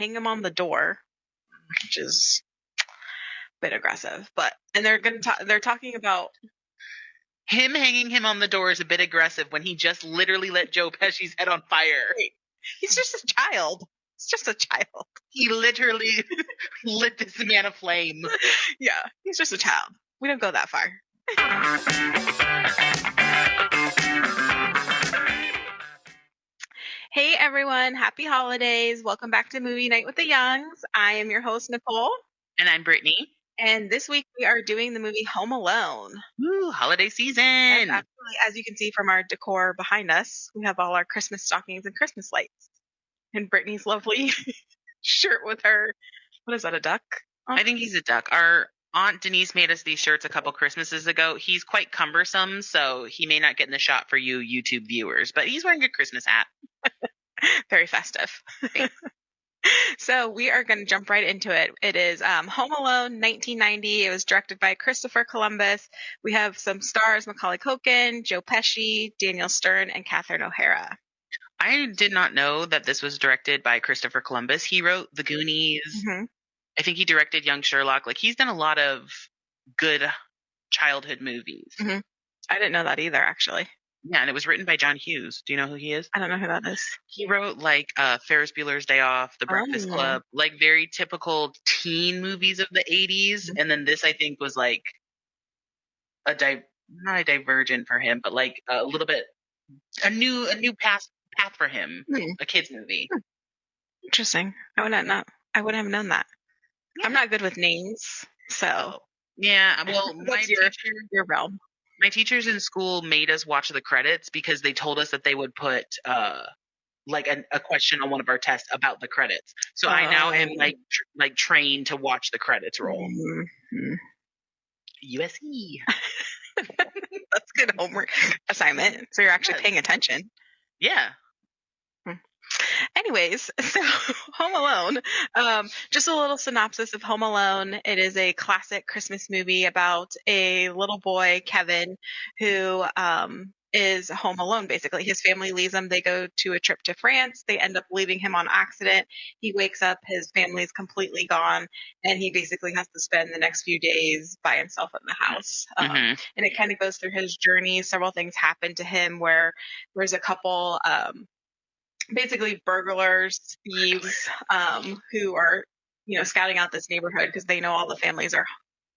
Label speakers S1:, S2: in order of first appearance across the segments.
S1: hang him on the door, which is a bit aggressive. And they're talking about
S2: him hanging him on the door is a bit aggressive when he just literally lit Joe Pesci's head on fire.
S1: He's just a child. It's just a child.
S2: He literally lit this man aflame.
S1: Yeah, he's just a child. We don't go that far. Hey everyone, happy holidays. Welcome back to Movie Night with the Youngs. I am your host, Nicole.
S2: And I'm Brittany.
S1: And this week we are doing the movie Home Alone.
S2: Woo, holiday season.
S1: Yes, absolutely. As you can see from our decor behind us, we have all our Christmas stockings and Christmas lights. And Brittany's lovely shirt with her, what is that, a duck?
S2: I think he's a duck. Our Aunt Denise made us these shirts a couple Christmases ago. He's quite cumbersome, so he may not get in the shot for you YouTube viewers, but he's wearing a Christmas hat.
S1: Very festive. So we are going to jump right into it. It is Home Alone, 1990. It was directed by Christopher Columbus. We have some stars: Macaulay Culkin, Joe Pesci, Daniel Stern, and Catherine O'Hara.
S2: I did not know that this was directed by Christopher Columbus. He wrote The Goonies.
S1: Mm-hmm.
S2: I think he directed Young Sherlock. Like, he's done a lot of good childhood movies.
S1: Mm-hmm. I didn't know that either, actually.
S2: Yeah, and it was written by John Hughes. Do you know who he is?
S1: I don't know who that is.
S2: He wrote, like, Ferris Bueller's Day Off, The Breakfast Club, like, very typical teen movies of the 80s. And then this, I think, was, like, not a divergent for him, but, like, a little bit, a new path for him, a kid's movie.
S1: Interesting. I wouldn't have known that. Yeah. I'm not good with names, so.
S2: Yeah, well,
S1: your realm?
S2: My teachers in school made us watch the credits because they told us that they would put like a question on one of our tests about the credits. So I now am like trained to watch the credits roll.
S1: Mm-hmm.
S2: USC.
S1: That's good homework assignment. So you're actually paying attention.
S2: Yeah.
S1: Anyways, so Home Alone, just a little synopsis of Home Alone. It is a classic Christmas movie about a little boy, Kevin, who is home alone, basically. His family leaves him. They go to a trip to France. They end up leaving him on accident. He wakes up, his family's completely gone, and he basically has to spend the next few days by himself in the house. And it kind of goes through his journey. Several things happen to him where there's a couple basically burglars, thieves, who are, scouting out this neighborhood because they know all the families are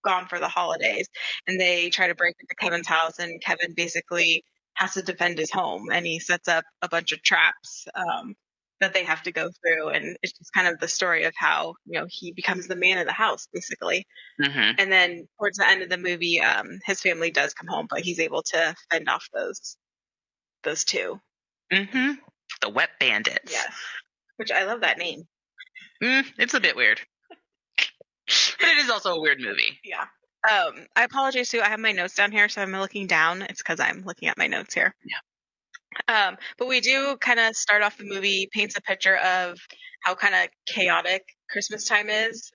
S1: gone for the holidays, and they try to break into Kevin's house, and Kevin basically has to defend his home, and he sets up a bunch of traps that they have to go through, and it's just kind of the story of how, he becomes the man of the house, basically. And then towards the end of the movie, his family does come home, but he's able to fend off those two.
S2: The Wet Bandits.
S1: Yes. Which I love that name.
S2: It's a bit weird. But it is also a weird movie.
S1: Yeah. I apologize too. I have my notes down here, so I'm looking down. It's because I'm looking at my notes here.
S2: Yeah.
S1: But we do kind of start off the movie, paints a picture of how kind of chaotic Christmas time is.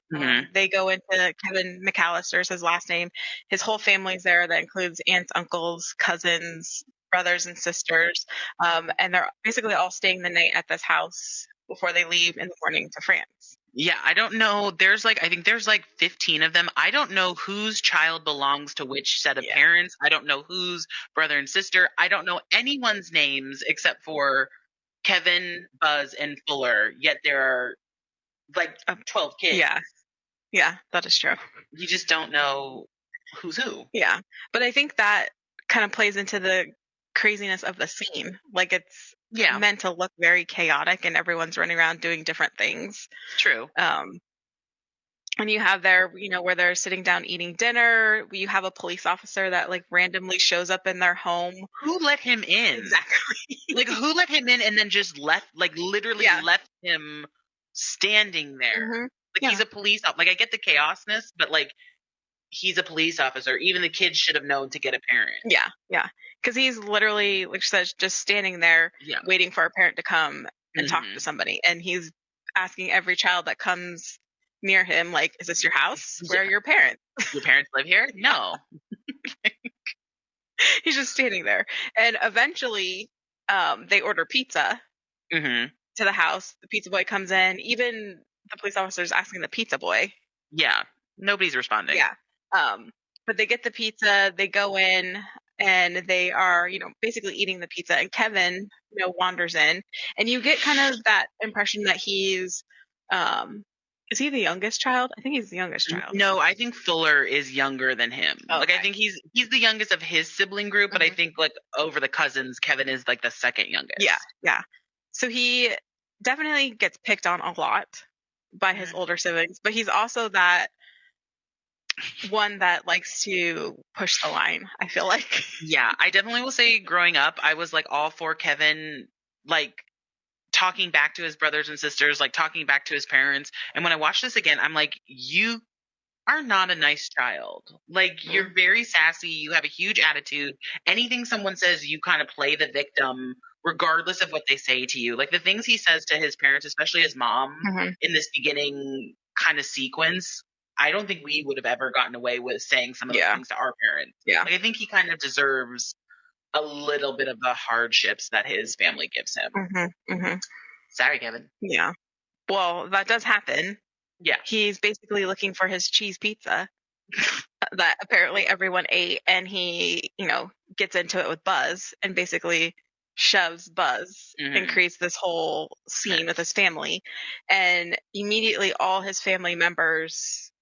S1: They go into Kevin McAllister's his last name. His whole family's there. That includes aunts, uncles, cousins, brothers and sisters, and they're basically all staying the night at this house before they leave in the morning to France.
S2: Yeah, I don't know. I think there's 15 of them. I don't know whose child belongs to which set of parents. I don't know whose brother and sister. I don't know anyone's names except for Kevin, Buzz, and Fuller. Yet there are 12 kids.
S1: Yeah, that is true.
S2: You just don't know who's who.
S1: Yeah, but I think that kind of plays into the craziness of the scene. Like, it's meant to look very chaotic and everyone's running around doing different things.
S2: True.
S1: And you have there, where they're sitting down eating dinner. You have a police officer that randomly shows up in their home.
S2: Who let him in?
S1: Exactly.
S2: Who let him in and then just left, literally left him standing there. He's a police officer. I get the chaosness, but he's a police officer. Even the kids should have known to get a parent.
S1: Yeah. Because he's literally, like she says, just standing there waiting for a parent to come and talk to somebody. And he's asking every child that comes near him, is this your house? Where are your parents?
S2: Your parents live here? No.
S1: He's just standing there. And eventually they order pizza to the house. The pizza boy comes in. Even the police officer is asking the pizza boy.
S2: Yeah. Nobody's responding.
S1: Yeah. But they get the pizza, they go in, and they are, basically eating the pizza. And Kevin, wanders in, and you get kind of that impression that he's, is he the youngest child? I think he's the youngest child.
S2: No, I think Fuller is younger than him.
S1: Okay.
S2: Like, I think he's the youngest of his sibling group, but I think, like, over the cousins, Kevin is, like, the second youngest.
S1: Yeah. So he definitely gets picked on a lot by his older siblings, but he's also that one that likes to push the line, I feel like.
S2: Yeah, I definitely will say growing up, I was, like, all for Kevin, like, talking back to his brothers and sisters, like, talking back to his parents. And when I watch this again, I'm like, you are not a nice child. Like, you're very sassy. You have a huge attitude. Anything someone says, you kind of play the victim, regardless of what they say to you. Like, the things he says to his parents, especially his mom, in this beginning kind of sequence, I don't think we would have ever gotten away with saying some of those things to our parents.
S1: Yeah.
S2: Like, I think he kind of deserves a little bit of the hardships that his family gives him. Sorry, Kevin.
S1: Yeah. Well, that does happen.
S2: Yeah.
S1: He's basically looking for his cheese pizza that apparently everyone ate, and he, gets into it with Buzz and basically shoves Buzz and creates this whole scene with his family. And immediately all his family members,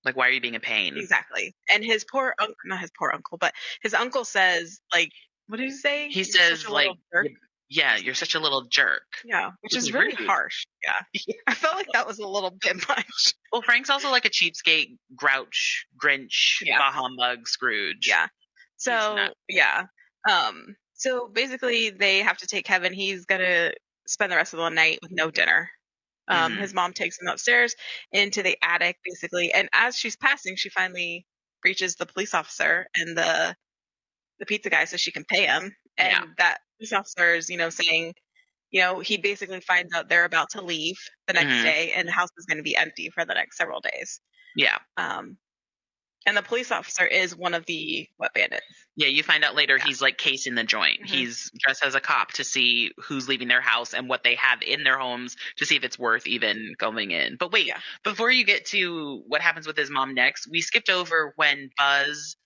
S2: like, why are you being a pain?
S1: Exactly. And his poor uncle, not his poor uncle, but his uncle says, like, what did he say?
S2: He says, like, yeah, you're such a little jerk.
S1: Yeah, which is really harsh. Yeah. I felt like that was a little bit much.
S2: Well, Frank's also like a cheapskate, grouch, Grinch, bah humbug, Scrooge.
S1: Yeah. So, yeah. So basically they have to take Kevin. He's going to spend the rest of the night with no dinner. His mom takes him upstairs into the attic, basically. And as she's passing, she finally reaches the police officer and the pizza guy so she can pay him. And that police officer is, saying, he basically finds out they're about to leave the next day and the house is going to be empty for the next several days.
S2: Yeah.
S1: And the police officer is one of the wet bandits.
S2: Yeah, you find out later he's like casing the joint. He's dressed as a cop to see who's leaving their house and what they have in their homes to see if it's worth even going in. But wait, before you get to what happens with his mom next, we skipped over when Buzz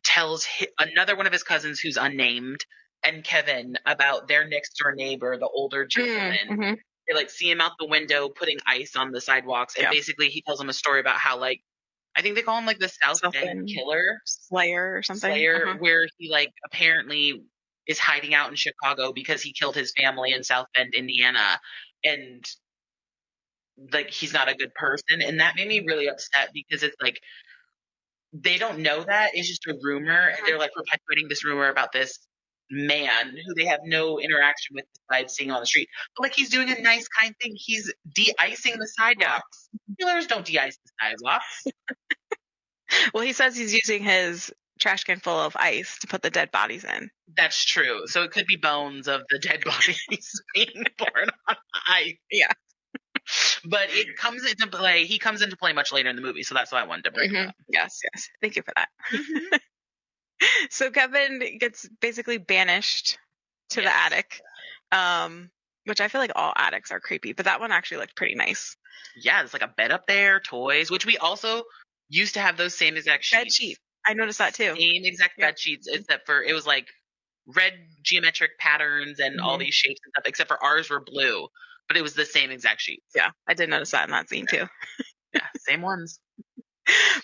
S2: tells another one of his cousins who's unnamed and Kevin about their next door neighbor, the older gentleman. They like see him out the window putting ice on the sidewalks, and basically he tells them a story about how, like, I think they call him like the South Bend Killer,
S1: Slayer or something.
S2: Where he like apparently is hiding out in Chicago because he killed his family in South Bend, Indiana, and like he's not a good person, and that made me really upset because it's like they don't know that it's just a rumor, and they're like perpetuating this rumor about this man who they have no interaction with besides seeing on the street. But like he's doing a nice, kind thing. He's de-icing the sidewalks. Killers don't de-ice the sidewalks.
S1: Well, he says he's using his trash can full of ice to put the dead bodies in.
S2: That's true. So it could be bones of the dead bodies being born on ice.
S1: Yeah.
S2: But it comes into play. He comes into play much later in the movie, so that's why I wanted to bring it up.
S1: Yes. Thank you for that. So Kevin gets basically banished to the attic, which I feel like all attics are creepy, but that one actually looked pretty nice.
S2: Yeah, there's like a bed up there, toys, which we also used to have those same exact sheets.
S1: Bed sheets. I noticed that too.
S2: Same exact bed sheets, except for it was like red geometric patterns and all these shapes and stuff, except for ours were blue, but it was the same exact sheets.
S1: Yeah, I did notice that in that scene too.
S2: Yeah, same ones.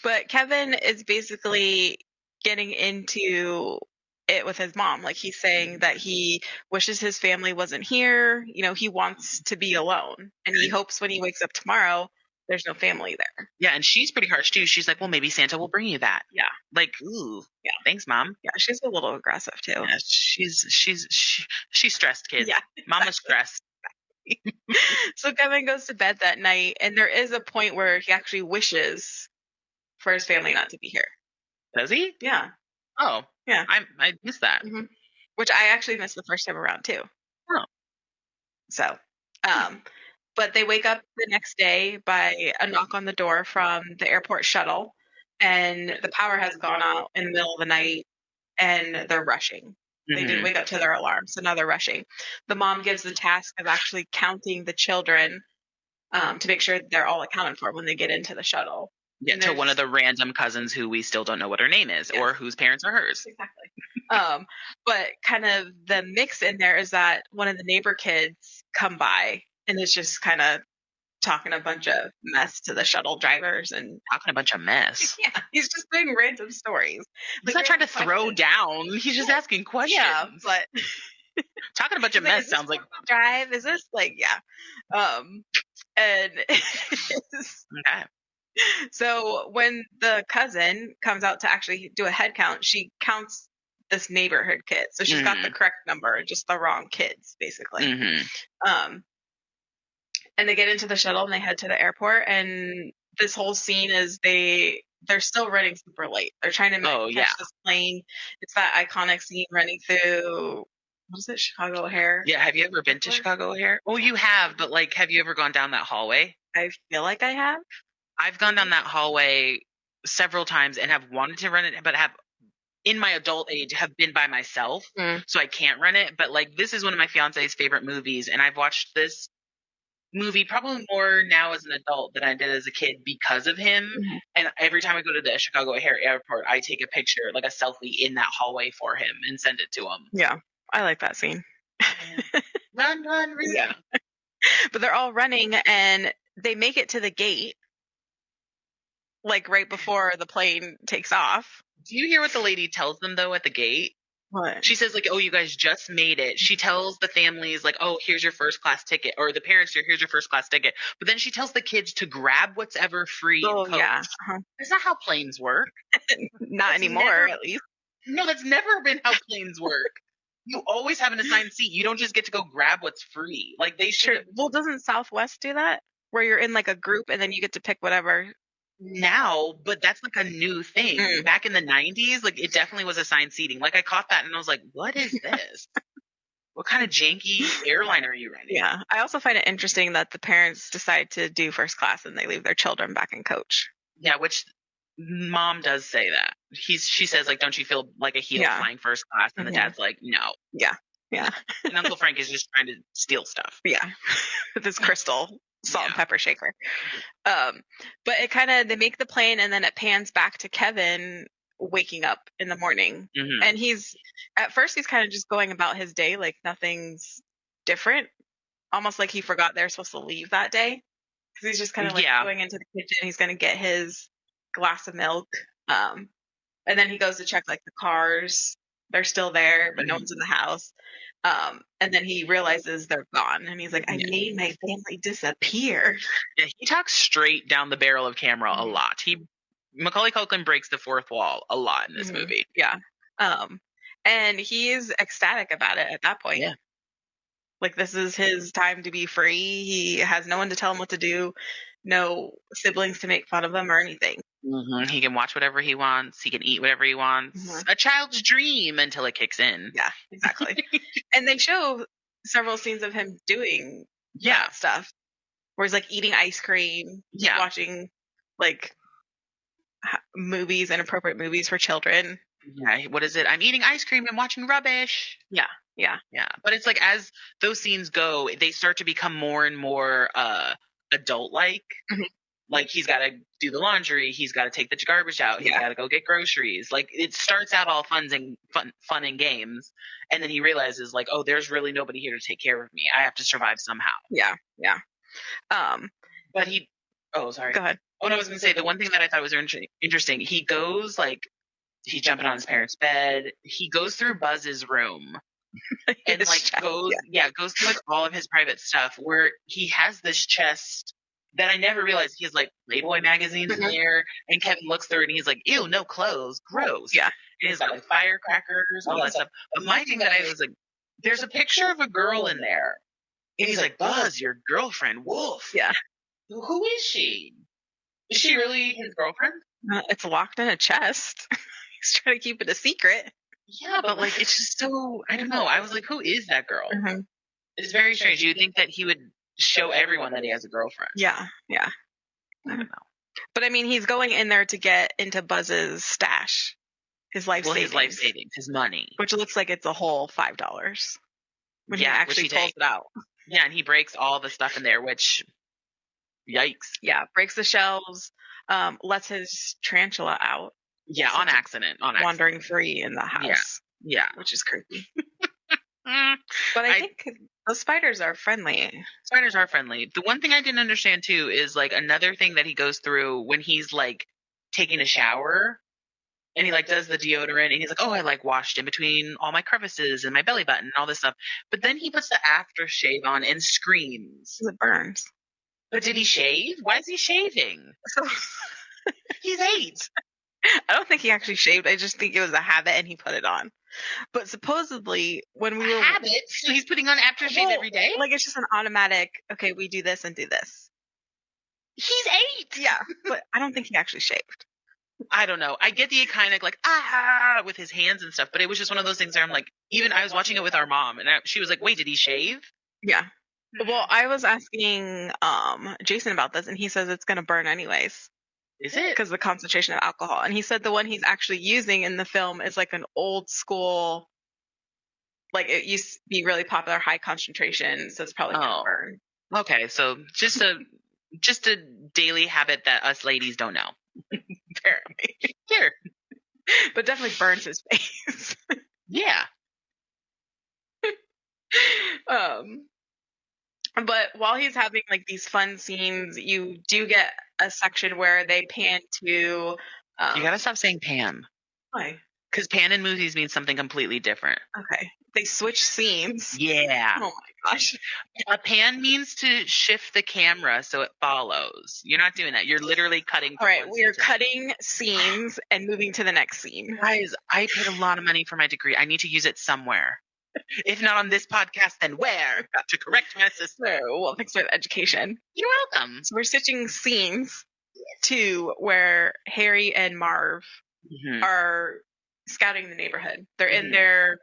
S1: But Kevin is basically getting into it with his mom. Like he's saying that he wishes his family wasn't here. He wants to be alone, and he hopes when he wakes up tomorrow there's no family there.
S2: Yeah, and she's pretty harsh too. She's like, well, maybe Santa will bring you that.
S1: Yeah.
S2: Like, ooh. Yeah. Thanks, Mom.
S1: Yeah, she's a little aggressive too.
S2: Yeah, she's stressed, kids.
S1: Yeah.
S2: Mama's stressed.
S1: So Kevin goes to bed that night, and there is a point where he actually wishes for his family not to be here.
S2: Does he?
S1: Yeah.
S2: Oh.
S1: Yeah.
S2: I missed that.
S1: Which I actually missed the first time around too.
S2: Oh.
S1: So, but they wake up the next day by a knock on the door from the airport shuttle, and the power has gone out in the middle of the night, and they're rushing. They didn't wake up to their alarm, so now they're rushing. The mom gives the task of actually counting the children to make sure they're all accounted for when they get into the shuttle.
S2: Yeah, to one of the random cousins who we still don't know what her name is,
S1: Yes.
S2: or whose parents are hers.
S1: Exactly. But kind of the mix in there is that one of the neighbor kids come by and is just kind of talking a bunch of mess to the shuttle drivers and
S2: Talking a bunch of mess.
S1: yeah, he's just doing random stories.
S2: He's not trying to throw down. He's just asking questions.
S1: Yeah, but
S2: talking a bunch of mess sounds like
S1: drive. Is this like and
S2: okay.
S1: So when the cousin comes out to actually do a head count, she counts this neighborhood kid. So she's got the correct number, just the wrong kids, basically. And they get into the shuttle and they head to the airport. And this whole scene is they're still running super late. They're trying to catch this plane. It's that iconic scene running through, what is it, Chicago O'Hare?
S2: Yeah, have you ever been to Chicago O'Hare? Oh, you have, but like, have you ever gone down that hallway?
S1: I feel like I have.
S2: I've gone down that hallway several times and have wanted to run it, but have in my adult age have been by myself, so I can't run it. But like, this is one of my fiance's favorite movies, and I've watched this movie probably more now as an adult than I did as a kid because of him. And every time I go to the Chicago O'Hare Airport, I take a picture, like a selfie in that hallway for him and send it to him.
S1: Yeah, I like that scene.
S2: Run, run.
S1: Yeah. But they're all running and they make it to the gate, like right before the plane takes off.
S2: Do you hear what the lady tells them though at the gate?
S1: What?
S2: She says like, oh, you guys just made it. She tells the families like, oh, here's your first class ticket, or the parents here, here's your first class ticket. But then she tells the kids to grab what's ever free.
S1: Oh, yeah.
S2: That's not how planes work.
S1: Not anymore, at least.
S2: No, that's never been how planes work. You always have an assigned seat. You don't just get to go grab what's free. Like they should.
S1: Well, doesn't Southwest do that? Where you're in like a group and then you get to pick whatever.
S2: Now, but that's like a new thing. Back in the 90s, like it definitely was assigned seating. Like I caught that and I was like, what is this? What kind of janky airline are you renting?
S1: Yeah. I also find it interesting that the parents decide to do first class and they leave their children back in coach.
S2: Yeah, which mom does say that. She says like, don't you feel like a heel flying first class? And the dad's like, no.
S1: Yeah.
S2: And Uncle Frank is just trying to steal stuff.
S1: Yeah. With his crystal salt and pepper shaker. But it kind of, they make the plane and then it pans back to Kevin waking up in the morning. And at first he's kind of just going about his day like nothing's different. Almost like he forgot they're supposed to leave that day. Because he's just kind of like going into the kitchen. He's going to get his glass of milk. And then he goes to check like the cars. They're still there, but no one's in the house. And then he realizes they're gone. And he's like, I made my family disappear.
S2: Yeah, he talks straight down the barrel of camera a lot. Macaulay Culkin breaks the fourth wall a lot in this movie.
S1: Yeah. And he's ecstatic about it at that point.
S2: Yeah.
S1: Like, this is his time to be free. He has no one to tell him what to do. No siblings to make fun of him or anything.
S2: He can watch whatever he wants. He can eat whatever he wants. A child's dream until it kicks in.
S1: Yeah, exactly. And they show several scenes of him doing that stuff. Where he's like eating ice cream. Watching like movies, inappropriate movies for children.
S2: Yeah, what is it? I'm eating ice cream and watching rubbish.
S1: Yeah.
S2: But it's like as those scenes go, they start to become more and more adult-like. Like he's got to do the laundry, he's got to take the garbage out, he's got to go get groceries. Like it starts out all fun and games, and then he realizes like, oh, there's really nobody here to take care of me. I have to survive somehow.
S1: Yeah.
S2: But he. Oh, sorry.
S1: Go ahead.
S2: Oh no, I was gonna say the one thing that I thought was interesting. He goes like he's jumping on his parents' bed. He goes through Buzz's room. And like goes through like all of his private stuff where he has this chest that I never realized he has like Playboy magazines in there, and Kevin looks through it and he's like, ew, no clothes, gross.
S1: Yeah.
S2: And he's got like firecrackers, all that stuff. But my thing that I was like, there's a picture of a girl in there. And he's like, Buzz, your girlfriend, Wolf.
S1: Yeah.
S2: Who is she? Is she really his girlfriend?
S1: It's locked in a chest. He's trying to keep it a secret.
S2: Yeah, but like it's just so, I don't know. I was like, who is that girl? It's very strange. You'd think that he would show everyone that he has a girlfriend.
S1: Yeah.
S2: I don't know.
S1: But I mean, he's going in there to get into Buzz's stash. His life savings.
S2: His life savings, his money.
S1: Which looks like it's a whole $5. When he actually pulls it out.
S2: Yeah, and he breaks all the stuff in there, which Yikes.
S1: Yeah, breaks the shelves, lets his tarantula out.
S2: Yeah,
S1: So
S2: on accident. On accident.
S1: wandering free in the
S2: Yeah.
S1: house,
S2: Yeah.
S1: which is creepy.
S2: Mm,
S1: But I
S2: I
S1: think those spiders are friendly.
S2: Spiders are friendly. The one thing I didn't understand too is like another thing that he goes through when he's like taking a shower and he like does the deodorant and he's like, oh, I like washed in between all my crevices and my belly button and all this stuff. But then he puts the aftershave on and screams.
S1: It burns.
S2: But did he shave? Why is he shaving?
S1: So
S2: He's 8.
S1: I don't think he actually shaved. I just think it was a habit and he put it on. But supposedly, when we were
S2: Habit? So he's putting on aftershave every day?
S1: like it's just an automatic. Okay, we do this and do this.
S2: He's 8.
S1: Yeah, but I don't think he actually shaved.
S2: I don't know. I get the kind of like with his hands and stuff, but it was just one of those things where I'm like, even I was watching it with our mom, and she was like, "Wait, did he shave?"
S1: Yeah. Well, I was asking Jason about this, and he says it's going to burn anyways
S2: Is it?
S1: because the concentration of alcohol. And he said the one he's actually using in the film is like an old school, like it used to be really popular, high concentration, so it's probably going to burn.
S2: Okay, so just a daily habit that us ladies don't know.
S1: Apparently.
S2: Sure.
S1: But definitely burns his face.
S2: Yeah.
S1: But while he's having like these fun scenes, you do get a section where they pan to.
S2: You gotta stop saying pan.
S1: Why?
S2: Because pan in movies means something completely different.
S1: Okay. They switch scenes.
S2: Yeah.
S1: Oh my gosh.
S2: A pan means to shift the camera so it follows. You're not doing that. You're literally cutting.
S1: All right, we are cutting scenes and moving to the next scene.
S2: Guys, I paid a lot of money for my degree. I need to use it somewhere. If not on this podcast, then where? To correct my sister.
S1: Well, thanks for the education.
S2: You're welcome.
S1: So we're switching scenes to where Harry and Marv are scouting the neighborhood. They're in their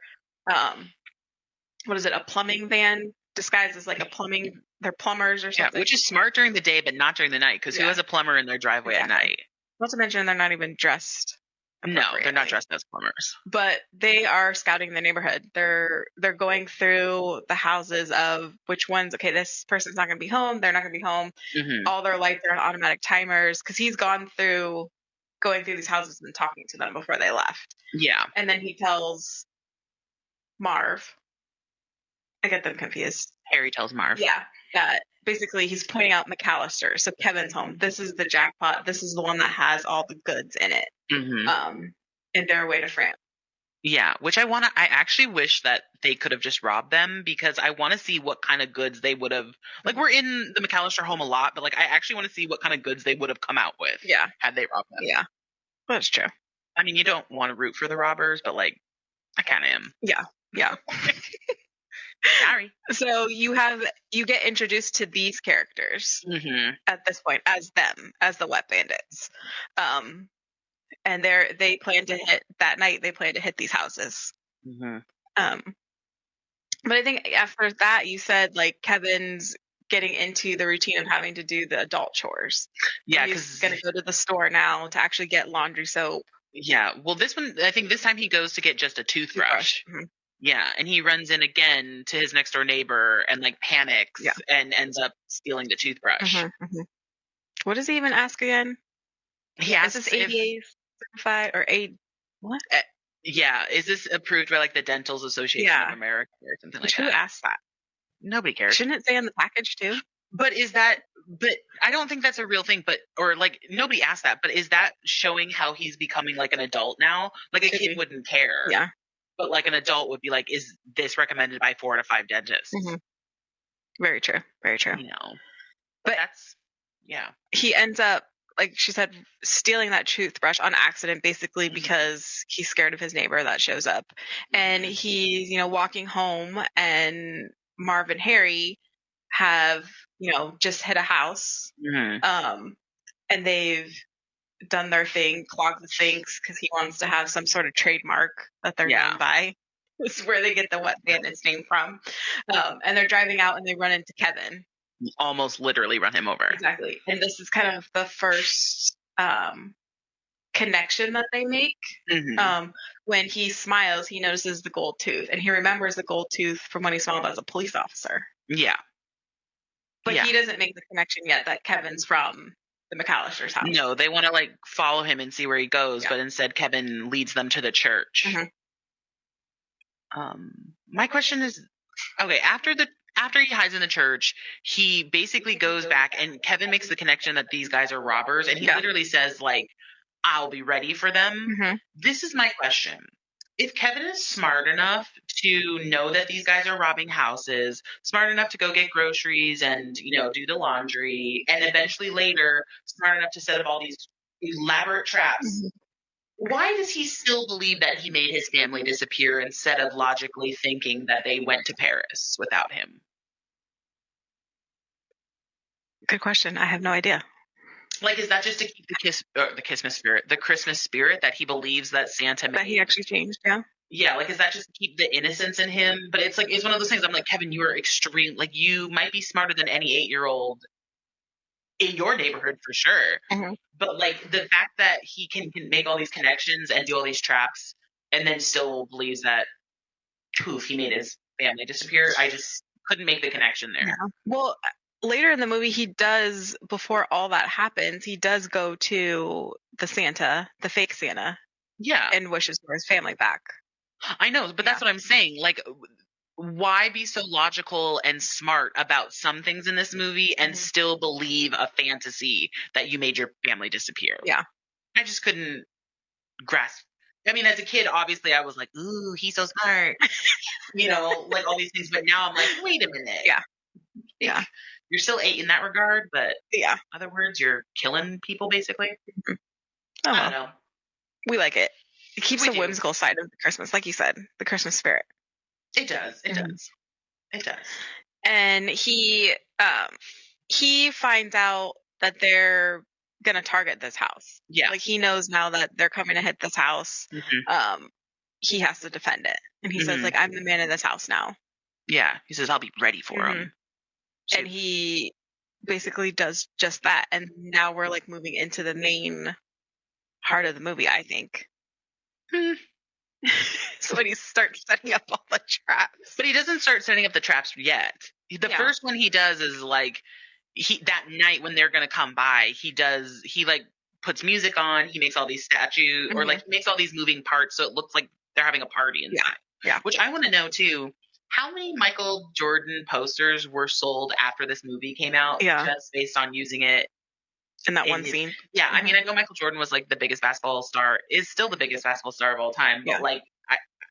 S1: what is it, a plumbing van disguised as like a plumbing, they're plumbers or something.
S2: Yeah, which is smart during the day but not during the night, because who has a plumber in their driveway at night?
S1: Not to mention they're not even dressed.
S2: No, they're not dressed as plumbers.
S1: But they are scouting the neighborhood. They're going through the houses of which ones, okay, this person's not going to be home, they're not going to be home. All their lights are on automatic timers because he's going through these houses and talking to them before they left.
S2: Yeah.
S1: And then he tells Marv, I get them confused.
S2: Harry tells Marv.
S1: Yeah, that basically he's pointing out McAllister. So Kevin's home. This is the jackpot. This is the one that has all the goods in it. In their way to France.
S2: Yeah, which I actually wish that they could have just robbed them, because I want to see what kind of goods they would have. Like, we're in the McAllister home a lot, but like I actually want to see what kind of goods they would have come out with.
S1: Yeah,
S2: had they robbed them.
S1: Yeah, that's true.
S2: I mean, you don't want to root for the robbers, but like, I kind of am.
S1: Yeah.
S2: Sorry. So
S1: you get introduced to these characters at this point as the wet bandits, and they plan to hit that night. They plan to hit these houses. But I think after that, you said like Kevin's getting into the routine of having to do the adult chores.
S2: Yeah,
S1: he's going to go to the store now to actually get laundry soap.
S2: Yeah. Well, this one, I think this time he goes to get just a toothbrush. Yeah, and he runs in again to his next door neighbor and like panics and ends up stealing the toothbrush.
S1: What does he even ask again?
S2: He asks,
S1: is this ADA certified or A? What?
S2: Yeah, is this approved by like the Dental Association of America or something like that?
S1: Who asked that?
S2: Nobody cares.
S1: Shouldn't it say on the package too?
S2: But I don't think that's a real thing, or like nobody asked that, but is that showing how he's becoming like an adult now? Like a kid wouldn't care.
S1: Yeah.
S2: But like an adult would be like, is this recommended by 4 to 5 dentists?
S1: Very true. Very true.
S2: You know, but that's,
S1: he ends up, like she said, stealing that toothbrush on accident, basically because he's scared of his neighbor that shows up. And he's, walking home, and Marv and Harry have, just hit a house. And they've done their thing, clogged the sinks, because he wants to have some sort of trademark that they're known by. This is where they get the wet bandits name from. And they're driving out, and they run into Kevin.
S2: Almost literally run him over.
S1: Exactly. And this is kind of the first connection that they make. When he smiles, he notices the gold tooth, and he remembers the gold tooth from when he smiled as a police officer.
S2: Yeah.
S1: But he doesn't make the connection yet that Kevin's from the McAllister's house.
S2: No, they want to like follow him and see where he goes, but instead Kevin leads them to the church. My question is, okay, after he hides in the church, he basically goes back and Kevin makes the connection that these guys are robbers, and he literally says like, I'll be ready for them. This is my question. If Kevin is smart enough to know that these guys are robbing houses, smart enough to go get groceries and, you know, do the laundry, and eventually later smart enough to set up all these elaborate traps, why does he still believe that he made his family disappear instead of logically thinking that they went to Paris without him?
S1: Good question. I have no idea.
S2: Like, is that just to keep the Christmas spirit that he believes that Santa made?
S1: That he actually changed,
S2: Yeah, like, is that just to keep the innocence in him? But it's like, it's one of those things, I'm like, Kevin, you are extreme. Like, you might be smarter than any 8-year-old in your neighborhood for sure. But, like, the fact that he can make all these connections and do all these traps and then still believes that, poof, he made his family disappear, I just couldn't make the connection there.
S1: Yeah. Well, later in the movie, he does, before all that happens, he does go to the Santa, the fake Santa.
S2: Yeah.
S1: And wishes for his family back.
S2: I know, but that's what I'm saying. Like, why be so logical and smart about some things in this movie and still believe a fantasy that you made your family disappear?
S1: Yeah.
S2: I just couldn't grasp. I mean, as a kid, obviously, I was like, ooh, he's so smart. You know, like all these things. But now I'm like, wait a minute.
S1: Yeah.
S2: Yeah. You're still 8 in that regard, but
S1: yeah.
S2: In other words, you're killing people, basically.
S1: Oh,
S2: I don't know.
S1: We like it. It keeps the whimsical side of the Christmas, like you said, the Christmas spirit.
S2: It does. It does. It does.
S1: And he finds out that they're gonna target this house.
S2: Yeah.
S1: Like he knows now that they're coming to hit this house. He has to defend it. And he says, like, I'm the man in this house now.
S2: Yeah. He says, I'll be ready for him.
S1: And he basically does just that. And now we're like moving into the main part of the movie, I think. So when he starts setting up all the traps.
S2: But he doesn't start setting up the traps yet. The first one he does is like that night when they're gonna come by, he like puts music on, he makes all these statues or like he makes all these moving parts so it looks like they're having a party inside.
S1: Yeah.
S2: Which I want to know too, how many Michael Jordan posters were sold after this movie came out just based on using it
S1: in that one scene?
S2: Yeah, I mean, I know Michael Jordan was like the biggest basketball star, is still the biggest basketball star of all time, but like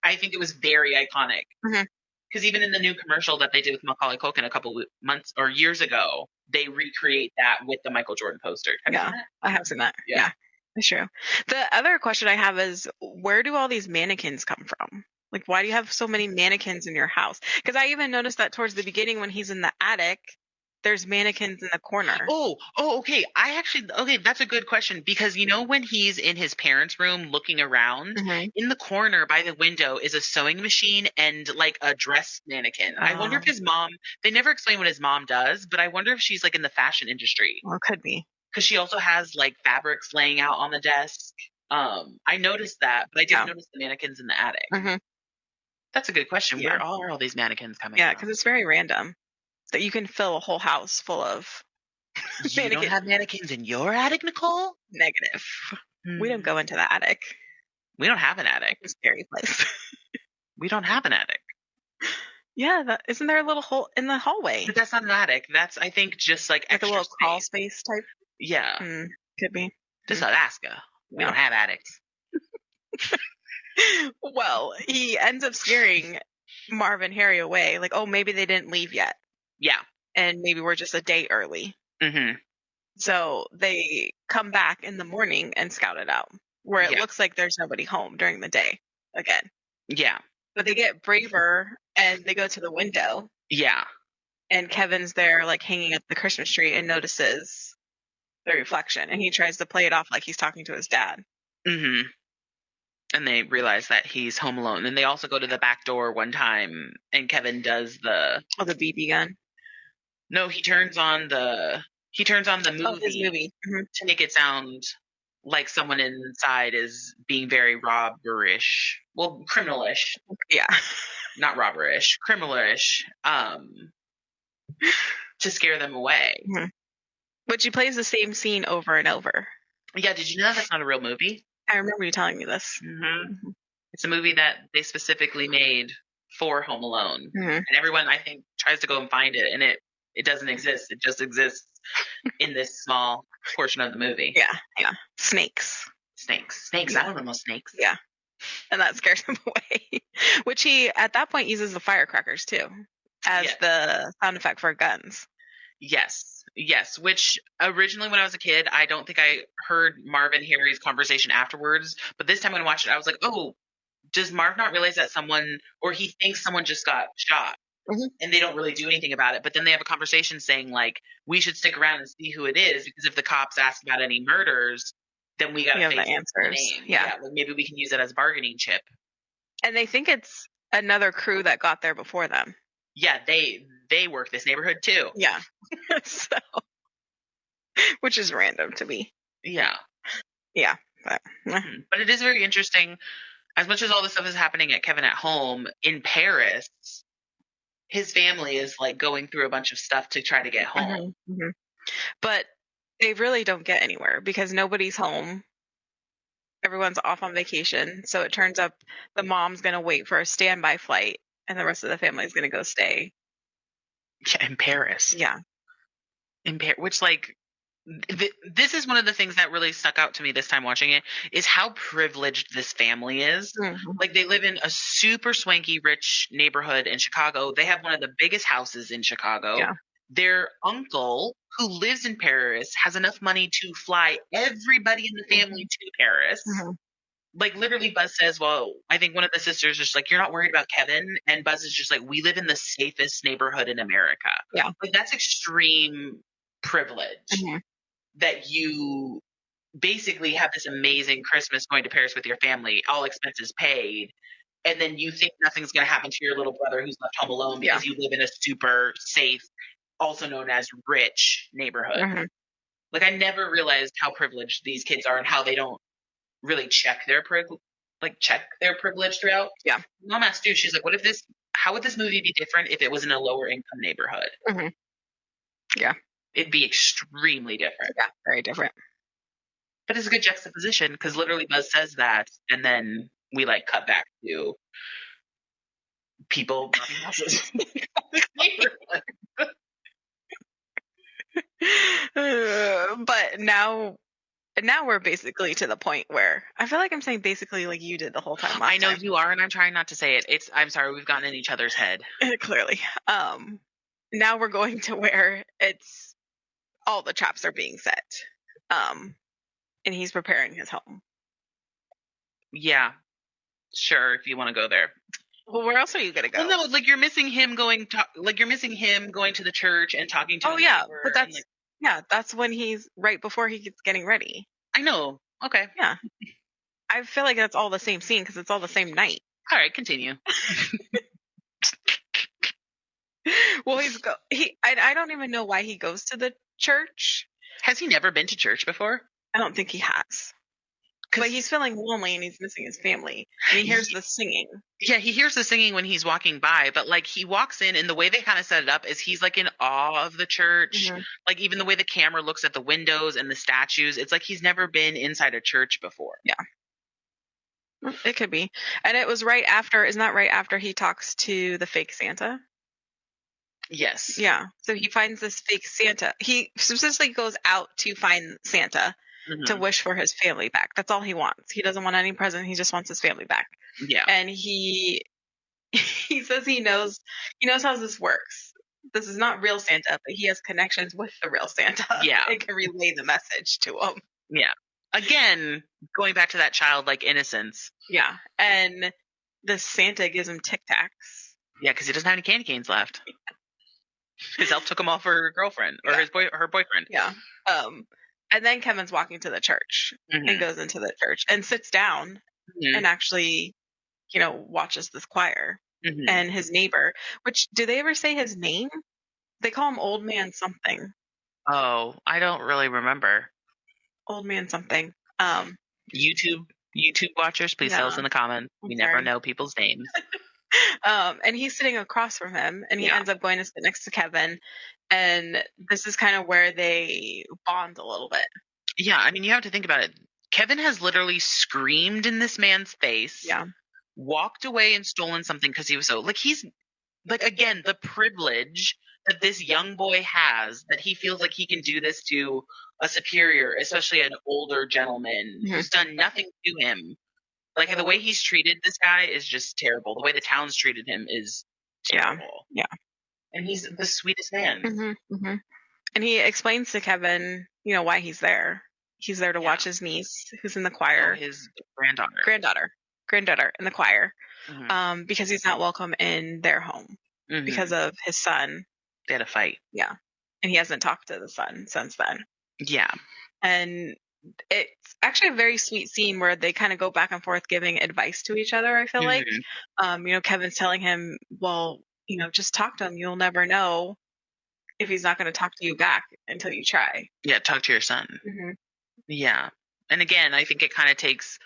S2: I think it was very iconic. Because even in the new commercial that they did with Macaulay Culkin a couple months or years ago, they recreate that with the Michael Jordan poster. Have you seen that?
S1: I have seen that. Yeah, that's true. The other question I have is, where do all these mannequins come from? Like, why do you have so many mannequins in your house? Because I even noticed that towards the beginning when he's in the attic, there's mannequins in the corner.
S2: Okay. That's a good question because you know when he's in his parents' room looking around, in the corner by the window is a sewing machine and like a dress mannequin. I wonder if his mom, they never explain what his mom does, but I wonder if she's like in the fashion industry.
S1: Well, it could be.
S2: Because she also has like fabrics laying out on the desk. I noticed that, but I didn't notice the mannequins in the attic. That's a good question.
S1: Yeah.
S2: Where are all these mannequins coming from?
S1: Yeah, because it's very random. That you can fill a whole house full of
S2: mannequins. You don't have mannequins in your attic, Nicole?
S1: Negative. We don't go into the attic.
S2: We don't have an attic.
S1: It's a scary place.
S2: We don't have an attic.
S1: Yeah, isn't there a little hole in the hallway?
S2: But that's not an attic. That's, I think, just like extra
S1: a little
S2: space.
S1: crawl space type?
S2: Yeah.
S1: Could be.
S2: This is Alaska. We don't have attics.
S1: Well, he ends up scaring Marv and Harry away. Like, oh, maybe they didn't leave yet.
S2: Yeah.
S1: And maybe we're just a day early. So they come back in the morning and scout it out, where it looks like there's nobody home during the day again.
S2: Yeah.
S1: But they get braver and they go to the window.
S2: Yeah.
S1: And Kevin's there, like, hanging up the Christmas tree and notices the reflection. And he tries to play it off like he's talking to his dad.
S2: And they realize that he's home alone. And they also go to the back door one time, and Kevin does the
S1: BB gun.
S2: No, he turns on the movie,
S1: his movie.
S2: To make it sound like someone inside is being very robberish. Well, criminalish.
S1: Yeah.
S2: Not robberish, criminalish. to scare them away.
S1: Mm-hmm. But she plays the same scene over and over.
S2: Yeah, did you know that's not a real movie?
S1: I remember you telling me this.
S2: Mm-hmm. It's a movie that they specifically made for Home Alone.
S1: Mm-hmm.
S2: And everyone, I think, tries to go and find it, and it doesn't exist. It just exists in this small portion of the movie.
S1: Yeah. Snakes.
S2: Snakes.
S1: Yeah.
S2: I don't know snakes.
S1: Yeah. And that scares him away. Which he, at that point, uses the firecrackers, too, as the sound effect for guns.
S2: Yes. Which originally when I was a kid, I don't think I heard Marv and Harry's conversation afterwards. But this time when I watched it, I was like, oh, does Marv not realize that or he thinks someone just got shot?
S1: Mm-hmm.
S2: And they don't really do anything about it. But then they have a conversation saying, like, we should stick around and see who it is, because if the cops ask about any murders, then we got to face
S1: the answers.
S2: name.
S1: Yeah.
S2: Like maybe we can use it as a bargaining chip.
S1: And they think it's another crew that got there before them.
S2: Yeah, they work this neighborhood too.
S1: Yeah. So, which is random to me.
S2: Yeah.
S1: Yeah. But
S2: it is very interesting. As much as all this stuff is happening at Kevin at home, in Paris, his family is like going through a bunch of stuff to try to get home.
S1: Mm-hmm. Mm-hmm. But they really don't get anywhere because nobody's home. Everyone's off on vacation. So it turns up the mom's going to wait for a standby flight and the rest of the family is going to go stay.
S2: Yeah, in Paris.
S1: Yeah.
S2: In Paris, which like, this is one of the things that really stuck out to me this time watching it, is how privileged this family is.
S1: Mm-hmm.
S2: Like they live in a super swanky rich neighborhood in Chicago. They have one of the biggest houses in Chicago.
S1: Yeah.
S2: Their uncle, who lives in Paris, has enough money to fly everybody in the family to Paris.
S1: Mm-hmm.
S2: Like literally Buzz says, well, I think one of the sisters is like, you're not worried about Kevin. And Buzz is just like, we live in the safest neighborhood in America.
S1: Yeah.
S2: Like that's extreme privilege.
S1: Mm-hmm.
S2: That you basically have this amazing Christmas going to Paris with your family, all expenses paid, and then you think nothing's going to happen to your little brother who's left home alone because you live in a super safe, also known as rich neighborhood.
S1: Mm-hmm.
S2: Like I never realized how privileged these kids are and how they don't really check their privilege throughout.
S1: Yeah.
S2: Mom asked Stu, she's like, how would this movie be different if it was in a lower income neighborhood?
S1: Mm-hmm. Yeah.
S2: It'd be extremely different.
S1: Yeah, very different.
S2: But it's a good juxtaposition because literally Buzz says that, and then we like cut back to people robbing houses.
S1: But now we're basically to the point where I feel like I'm saying basically like you did the whole time.
S2: I know you are, and I'm trying not to say it. I'm sorry, we've gotten in each other's head.
S1: Clearly. Now we're going to where it's all the traps are being set. And he's preparing his home.
S2: Yeah. Sure, if you want to go there.
S1: Well, where else are you gonna go?
S2: Well, no, like you're missing him going to the church and talking to.
S1: Oh yeah, but that's when he's right before he gets getting ready.
S2: I know. Okay.
S1: Yeah. I feel like that's all the same scene because it's all the same night.
S2: All right, continue.
S1: Well, I don't even know why he goes to the church.
S2: Has he never been to church before?
S1: I don't think he has. But he's feeling lonely and he's missing his family. And he hears the singing.
S2: Yeah, he hears the singing when he's walking by. But like he walks in and the way they kind of set it up is he's like in awe of the church. Mm-hmm. Like even the way the camera looks at the windows and the statues. It's like he's never been inside a church before.
S1: Yeah. It could be. And it was right after, isn't that right after he talks to the fake Santa?
S2: Yes.
S1: Yeah. So he finds this fake Santa. He specifically goes out to find Santa. Mm-hmm. To wish for his family back. That's all he wants. He doesn't want any present. He just wants his family back.
S2: Yeah.
S1: And he says he knows how this works. This is not real Santa, but he has connections with the real Santa.
S2: Yeah.
S1: And can relay the message to him.
S2: Yeah. Again, going back to that childlike innocence.
S1: Yeah. And the Santa gives him Tic Tacs.
S2: Yeah, because he doesn't have any candy canes left. His elf took them all for her girlfriend or her boyfriend.
S1: Yeah. And then Kevin's walking to the church mm-hmm. and goes into the church and sits down mm-hmm. and actually, watches this choir mm-hmm. and his neighbor, which do they ever say his name? They call him Old Man something.
S2: Oh, I don't really remember.
S1: Old Man something.
S2: YouTube watchers, please tell us in the comments. We never know people's names.
S1: And he's sitting across from him, and he ends up going to sit next to Kevin. And this is kind of where they bond a little bit.
S2: Yeah, I mean, you have to think about it. Kevin has literally screamed in this man's face,
S1: Yeah.
S2: walked away and stolen something because he was so like he's like again the privilege that this young boy has that he feels like he can do this to a superior, especially an older gentleman who's done nothing to him. Like the way he's treated this guy is just terrible. The way the town's treated him is terrible.
S1: Yeah.
S2: And he's the sweetest man.
S1: And he explains to Kevin, why he's there. He's there to watch his niece, who's in the choir.
S2: His granddaughter
S1: In the choir. Because he's not welcome in their home because of his son.
S2: They had a fight.
S1: Yeah. And he hasn't talked to the son since then.
S2: Yeah.
S1: And it's actually a very sweet scene where they kind of go back and forth giving advice to each other, I feel like. Kevin's telling him, well, just talk to him. You'll never know if he's not going to talk to you back until you try.
S2: Yeah, talk to your son. Yeah. And again, I think it kind of takes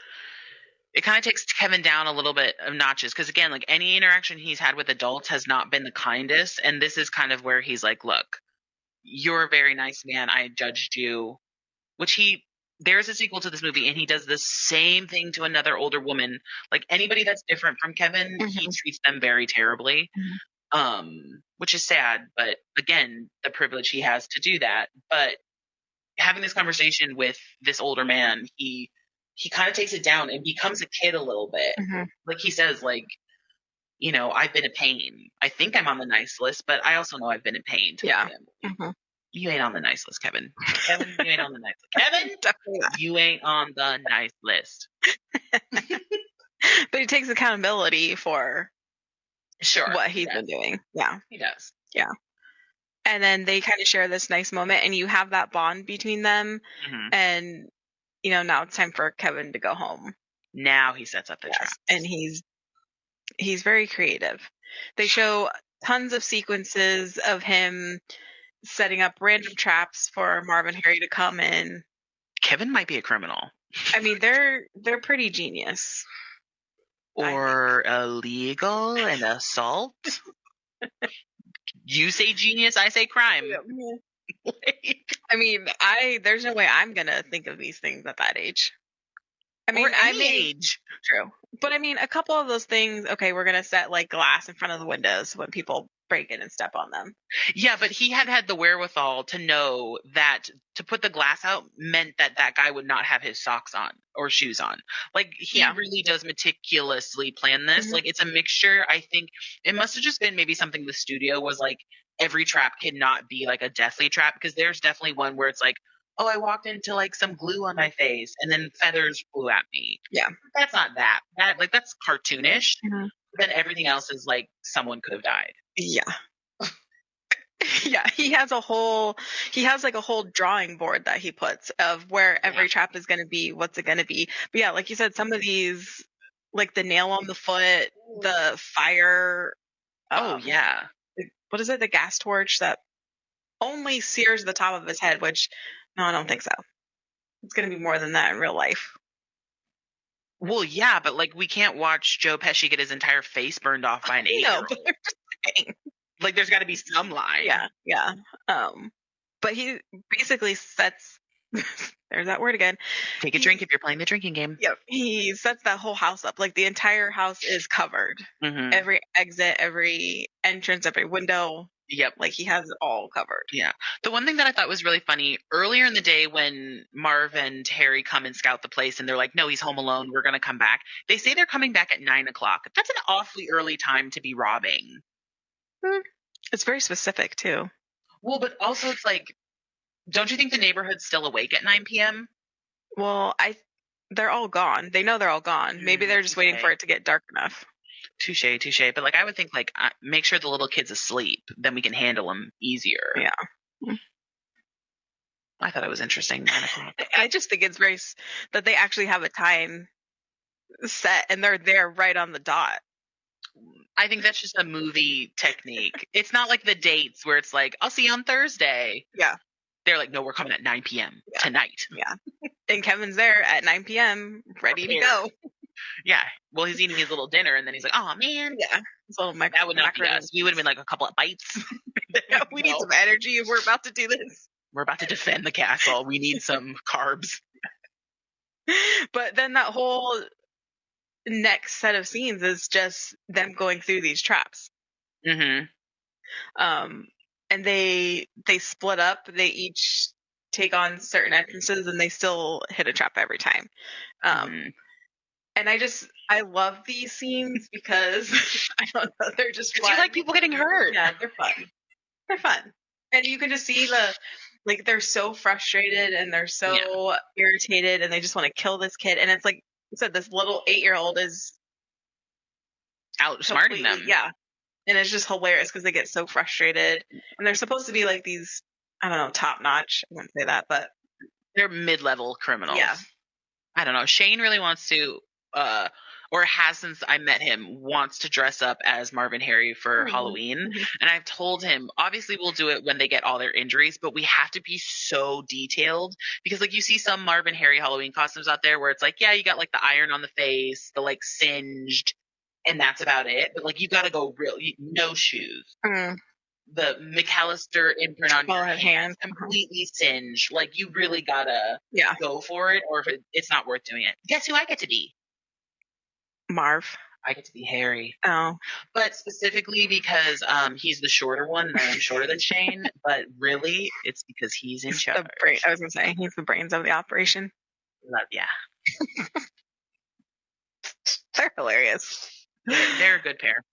S2: Kevin down a little bit of notches because again, like any interaction he's had with adults has not been the kindest, and this is kind of where he's like, look, you're a very nice man. I judged you, which there's a sequel to this movie, and he does the same thing to another older woman. Like anybody that's different from Kevin, he treats them very terribly, which is sad. But again, the privilege he has to do that. But having this conversation with this older man, he kind of takes it down and becomes a kid a little bit. Like he says, like, I've been a pain. I think I'm on the nice list, but I also know I've been in pain to my family. You ain't on the nice list, Kevin. Kevin, you ain't on the nice list. Kevin, definitely not. You ain't on the nice list.
S1: But he takes accountability for what he's been doing. Yeah.
S2: He does.
S1: Yeah. And then they kind of share this nice moment, and you have that bond between them. And, now it's time for Kevin to go home.
S2: Now he sets up the traps.
S1: And he's very creative. They show tons of sequences of him setting up random traps for Marv and Harry to come in.
S2: Kevin might be a criminal.
S1: I mean, they're pretty genius.
S2: Or illegal and assault. You say genius, I say crime.
S1: I mean, there's no way I'm gonna think of these things at that age. I mean,
S2: age.
S1: True. But I mean, a couple of those things, okay, we're going to set like glass in front of the windows when people break in and step on them.
S2: Yeah, but he had the wherewithal to know that to put the glass out meant that guy would not have his socks on or shoes on. Like, he really does meticulously plan this. Like, it's a mixture. I think it must have just been maybe something the studio was like, every trap cannot be like a deathly trap, because there's definitely one where it's like, oh, I walked into like some glue on my face and then feathers flew at me.
S1: Yeah.
S2: That's not that. That's cartoonish. Then everything else is like someone could have died.
S1: Yeah. Yeah, he has like a whole drawing board that he puts of where every trap is going to be, what's it going to be. But yeah, like you said, some of these, like the nail on the foot, the fire. What is it? The gas torch that only sears the top of his head, which, no, I don't think so. It's going to be more than that in real life.
S2: Well, yeah, but like we can't watch Joe Pesci get his entire face burned off by an 8-year-old. Like there's got to be some line.
S1: Yeah. But he basically sets. There's that word again.
S2: Take a drink if you're playing the drinking game.
S1: Yep. He sets that whole house up. Like the entire house is covered. Every exit, every entrance, every window.
S2: Yep.
S1: Like he has it all covered.
S2: Yeah. The one thing that I thought was really funny earlier in the day when Marv and Harry come and scout the place and they're like, no, he's home alone. We're going to come back. They say they're coming back at 9:00. That's an awfully early time to be robbing.
S1: It's very specific too.
S2: Well, but also it's like, don't you think the neighborhood's still awake at 9 p.m.?
S1: Well, they're all gone. They know they're all gone. Maybe they're just waiting for it to get dark enough.
S2: Touche. But like, I would think like, make sure the little kid's asleep, then we can handle him easier.
S1: Yeah.
S2: I thought it was interesting. 9:00.
S1: I just think it's very that they actually have a time set and they're there right on the dot.
S2: I think that's just a movie technique. It's not like the dates where it's like, I'll see you on Thursday.
S1: Yeah.
S2: They're like, no, we're coming at 9 p.m. tonight.
S1: Yeah. And Kevin's there at 9 p.m. ready to go.
S2: Yeah. Well, he's eating his little dinner, and then he's like, "Oh man,
S1: Yeah. It's a little
S2: that would not be
S1: macaroni.
S2: us. We would have been like a couple of bites.
S1: Yeah, we need some energy if we're about to do this.
S2: We're about to defend the castle. We need some carbs."
S1: But then that whole next set of scenes is just them going through these traps.
S2: Mm-hmm.
S1: And they split up. They each take on certain entrances, and they still hit a trap every time. And I love these scenes because I don't know, they're just fun.
S2: You like people getting hurt.
S1: Yeah, they're fun. They're fun. And you can just see they're so frustrated and they're so irritated and they just want to kill this kid. And it's like you said, this little 8-year-old is
S2: outsmarting them.
S1: Yeah. And it's just hilarious because they get so frustrated. And they're supposed to be like these, I don't know, top notch. I wouldn't say that, but
S2: they're mid-level criminals.
S1: Yeah.
S2: I don't know. Shane really wants to, or has since I met him, wants to dress up as Marvin Harry for Halloween. And I've told him, obviously we'll do it when they get all their injuries, but we have to be so detailed because like you see some Marvin Harry Halloween costumes out there where it's like, yeah, you got like the iron on the face, the like singed, and that's about it. But like you got to go real, no shoes. The McAllister imprint on your hands completely singed. Like you really gotta go for it, or if it's not worth doing it. Guess who I get to be?
S1: Marv.
S2: I get to be Harry.
S1: Oh,
S2: but specifically because he's the shorter one, and I am shorter than Shane. But really, it's because he's in charge.
S1: I was gonna say he's the brains of the operation.
S2: Yeah,
S1: they're hilarious.
S2: They're a good pair.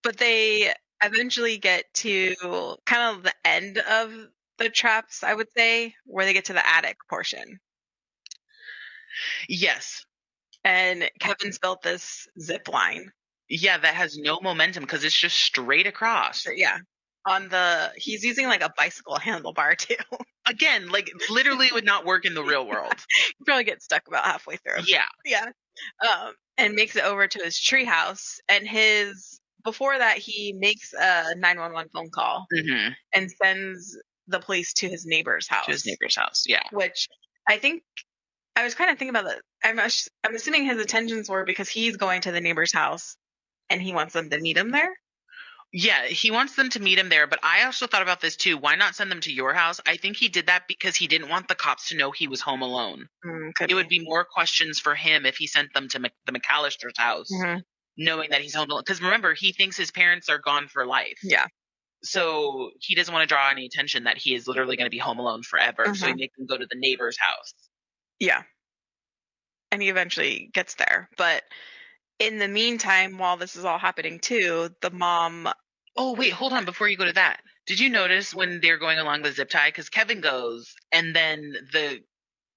S1: But they eventually get to kind of the end of the traps, I would say, where they get to the attic portion.
S2: Yes.
S1: And Kevin's built this zip line.
S2: Yeah, that has no momentum because it's just straight across.
S1: Yeah. He's using like a bicycle handlebar too.
S2: Again, like literally would not work in the real world.
S1: He'd probably get stuck about halfway through.
S2: Yeah.
S1: Yeah. And makes it over to his treehouse. And before that, he makes a 911 phone call and sends the police to his neighbor's house.
S2: Yeah.
S1: Which I think I was kind of thinking about that. I'm assuming his intentions were because he's going to the neighbor's house and he wants them to meet him there.
S2: Yeah, he wants them to meet him there, but I also thought about this too. Why not send them to your house? I think he did that because he didn't want the cops to know he was home alone. It would be more questions for him if he sent them to the McAllister's house, knowing that he's home alone. Because remember, he thinks his parents are gone for life.
S1: Yeah.
S2: So he doesn't want to draw any attention that he is literally going to be home alone forever. So he makes them go to the neighbor's house. Yeah.
S1: And he eventually gets there. But in the meantime, while this is all happening too, the mom...
S2: Oh, wait, hold on. Before you go to that, did you notice when they're going along the zip tie? Because Kevin goes, and then the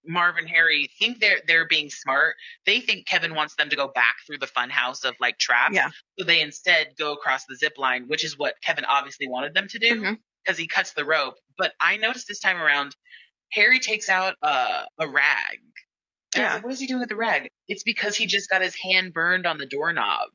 S2: Marvin Harry think they're being smart. They think Kevin wants them to go back through the fun house of like traps.
S1: Yeah.
S2: So they instead go across the zip line, which is what Kevin obviously wanted them to do because he cuts the rope. But I noticed this time around, Harry takes out a rag. And I was like, what is he doing with the rag? It's because he just got his hand burned on the doorknob.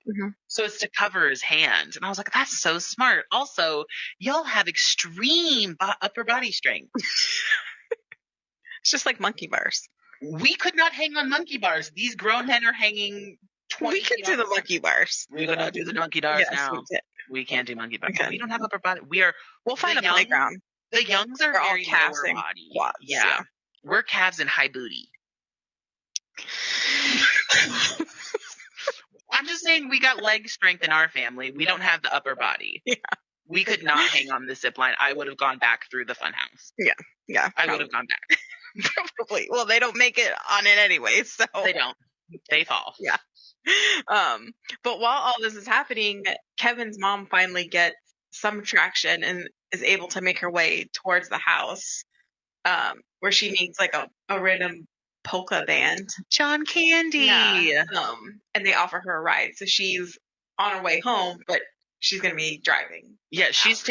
S2: So it's to cover his hand. And I was like, that's so smart. Also, y'all have extreme upper body strength.
S1: It's just like monkey bars.
S2: We could not hang on monkey bars. These grown men are hanging 20
S1: We can do the monkey bars.
S2: We're going to do the monkey bars now. We can't do monkey bars. We don't have upper body. We'll find a playground. The youngs are
S1: all
S2: very
S1: calves
S2: lower
S1: and
S2: body.
S1: quads. Yeah.
S2: We're calves and high booty. I'm just saying we got leg strength in our family. We don't have the upper body.
S1: Yeah.
S2: We could not hang on the zip line. I would have gone back through the funhouse.
S1: Yeah. Yeah.
S2: I would have gone back.
S1: Probably. Well, they don't make it on it anyway, so.
S2: They don't. They fall.
S1: Yeah. But while all this is happening, Kevin's mom finally gets some traction and is able to make her way towards the house, where she meets like a random polka band.
S2: John Candy.
S1: Yeah. And they offer her a ride. So she's on her way home, but she's going to be driving.
S2: Yeah, she's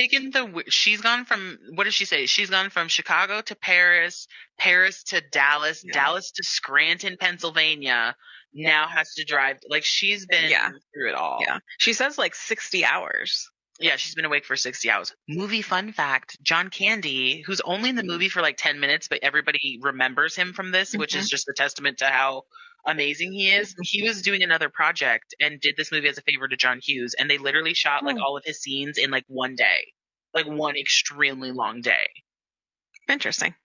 S2: gone from, what does she say? She's gone from Chicago to Paris, Paris to Dallas, Dallas to Scranton, Pennsylvania, now has to drive. Like, she's been through it all.
S1: Yeah. She says like 60 hours.
S2: Yeah, she's been awake for 60 hours. Movie fun fact, John Candy, who's only in the movie for like 10 minutes, but everybody remembers him from this, which
S1: Mhm.
S2: is just a testament to how amazing he is. He was doing another project and did this movie as a favor to John Hughes, and they literally shot like
S1: Oh,
S2: all of his scenes in like one day. Like one extremely long day.
S1: interesting.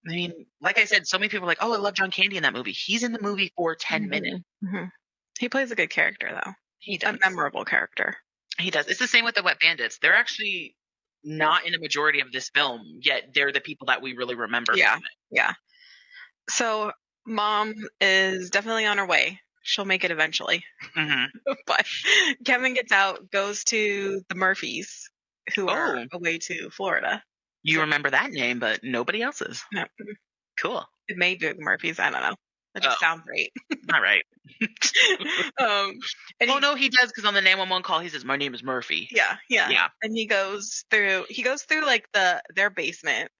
S2: I mean, like I said, so many people are like, "Oh, I love John Candy in that movie." He's in the movie for 10 minutes.
S1: Mhm. He plays a good character, though.
S2: He
S1: A
S2: does.
S1: memorable character.
S2: He does. It's the same with the Wet Bandits. They're actually not in a majority of this film, yet they're the people that we really remember
S1: Yeah,
S2: from it.
S1: yeah. So mom is definitely on her way. She'll make it eventually.
S2: Hmm.
S1: But Kevin gets out, goes to the Murphys, who are
S2: Oh,
S1: away to Florida.
S2: you remember that name, but nobody else's.
S1: No,
S2: Cool.
S1: it may be the Murphys. I don't know. That
S2: Oh,
S1: just sounds right.
S2: all right.
S1: And
S2: Oh no, he does because on the 911 call he says, "My name is Murphy."
S1: yeah.
S2: Yeah,
S1: And he goes through like their basement,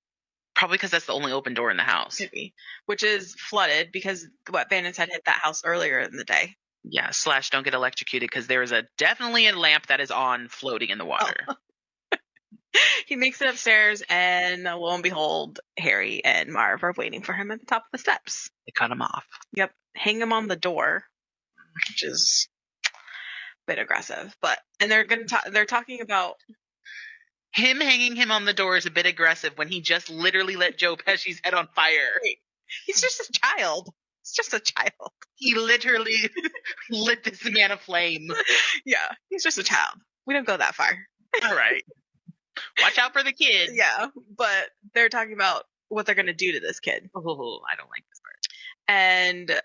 S2: probably because that's the only open door in the house.
S1: could be, which is flooded because what bandits had hit that house earlier in the day.
S2: Yeah, / don't get electrocuted because there is definitely a lamp that is on floating in the water.
S1: Oh. He makes it upstairs, and lo and behold, Harry and Marv are waiting for him at the top of the steps.
S2: They cut him off.
S1: Yep, hang him on the door, which is a bit aggressive. And they're talking about
S2: Him hanging him on the door is a bit aggressive when he just literally lit Joe Pesci's head on fire.
S1: he's just a child. He's just a child.
S2: He literally lit this man aflame.
S1: Yeah, he's just a child. We don't go that far.
S2: All right. Watch out for the kid.
S1: Yeah, but they're talking about what they're going to do to this kid.
S2: Oh, I don't like this part.
S1: And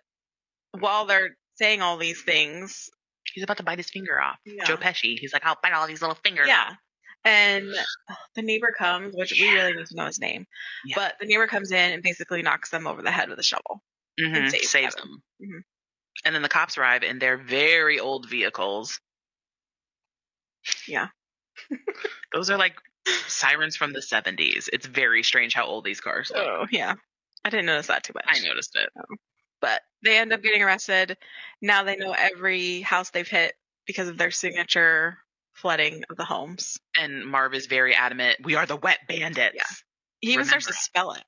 S1: while they're saying all these things,
S2: He's about to bite his finger off.
S1: Yeah.
S2: Joe Pesci. He's like, "I'll bite all these little fingers
S1: yeah.
S2: off."
S1: And the neighbor comes, which we really need to know his name.
S2: Yeah.
S1: But the neighbor comes in and basically knocks them over the head with a shovel. And saves
S2: them.
S1: Mhm.
S2: And then the cops arrive in their very old vehicles.
S1: Yeah.
S2: Those are like sirens from the 70s. It's very strange how old these cars look.
S1: Oh, yeah. I didn't notice that too much.
S2: I noticed it.
S1: But they end up getting arrested. Now they know every house they've hit because of their signature flooding of the homes.
S2: And Marv is very adamant. We are the Wet Bandits.
S1: Yeah. He even starts to spell it.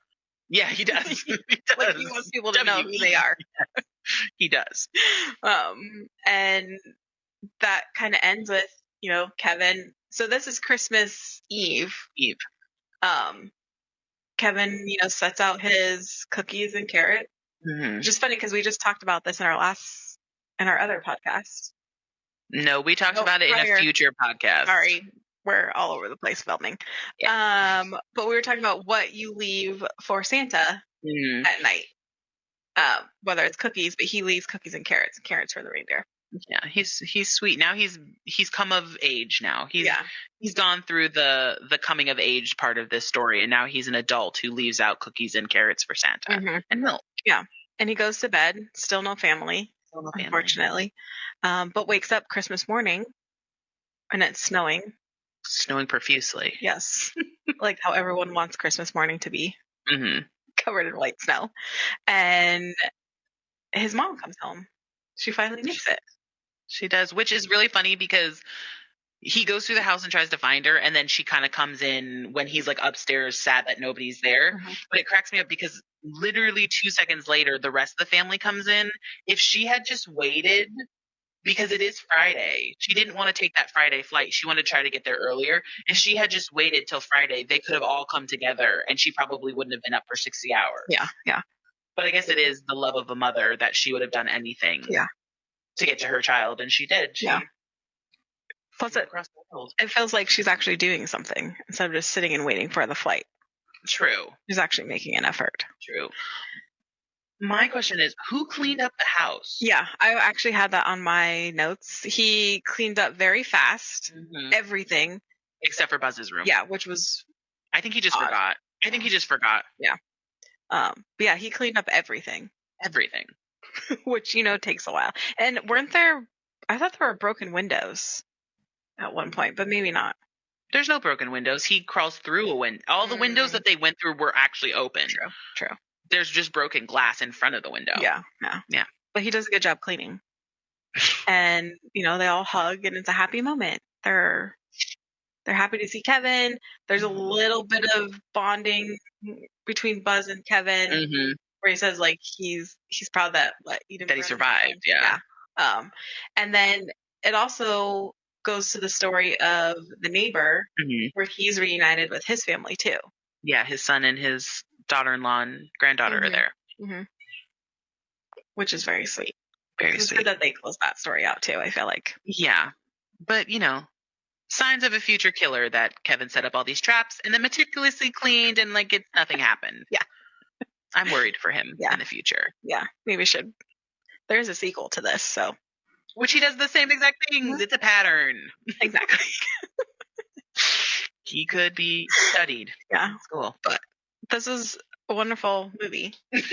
S2: Yeah, he does. He does.
S1: Like he wants people to know who they are.
S2: He does.
S1: And that kind of ends with, Kevin. So this is Christmas Eve. Kevin, sets out his cookies and carrot.
S2: Mm-hmm.
S1: Which is funny because we just talked about this in our other podcast.
S2: No, we talked about it in a future podcast.
S1: Sorry, we're all over the place filming. Yeah. But we were talking about what you leave for Santa at night. Whether it's cookies, but he leaves cookies and carrots for the reindeer.
S2: Yeah, he's sweet. Now he's come of age now. He's gone through the coming of age part of this story, and now he's an adult who leaves out cookies and carrots for Santa and milk.
S1: Yeah. And he goes to bed, still no family, unfortunately. But wakes up Christmas morning and it's snowing.
S2: Snowing profusely.
S1: Yes. Like how everyone wants Christmas morning to be.
S2: Mm-hmm.
S1: Covered in white snow. And his mom comes home. She finally makes it.
S2: She does, which is really funny because he goes through the house and tries to find her, and then she kind of comes in when he's like upstairs, sad that nobody's there. Mm-hmm. But it cracks me up because literally 2 seconds later, the rest of the family comes in. If she had just waited, because it is Friday, she didn't want to take that Friday flight. She wanted to try to get there earlier. If she had just waited till Friday, they could have all come together, and she probably wouldn't have been up for 60 hours.
S1: Yeah.
S2: But I guess it is the love of a mother that she would have done anything to get to her child, and she did. Plus, it
S1: feels like she's actually doing something instead of just sitting and waiting for the flight.
S2: True.
S1: She's actually making an effort.
S2: True. My question is, who cleaned up the house?
S1: Yeah, I actually had that on my notes. He cleaned up very fast, everything.
S2: Except for Buzz's room.
S1: Yeah, which was...
S2: I think he just forgot.
S1: Yeah. But yeah, he cleaned up everything.
S2: Everything.
S1: Which, takes a while. And I thought there were broken windows at one point, but maybe not.
S2: There's no broken windows. He crawls through a window. All the windows that they went through were actually open.
S1: True.
S2: There's just broken glass in front of the window.
S1: Yeah. But he does a good job cleaning. And, they all hug and it's a happy moment. They're They're happy to see Kevin. There's a little bit of bonding between Buzz and Kevin, where he says like he's proud that he didn't
S2: that he
S1: burn
S2: survived.
S1: himself.
S2: Yeah.
S1: And then it also goes to the story of the neighbor, where he's reunited with his family too.
S2: Yeah, his son and his daughter-in-law and granddaughter are there.
S1: Which is very sweet.
S2: Very
S1: it's
S2: sweet.
S1: good that they close that story out too, I feel like.
S2: Yeah. But, signs of a future killer that Kevin set up all these traps and then meticulously cleaned and nothing happened.
S1: Yeah.
S2: I'm worried for him in the future.
S1: Yeah. Maybe we should. There's a sequel to this, so.
S2: Which he does the same exact things. It's a pattern.
S1: Exactly.
S2: He could be studied.
S1: Yeah.
S2: It's cool.
S1: But this is a wonderful movie. It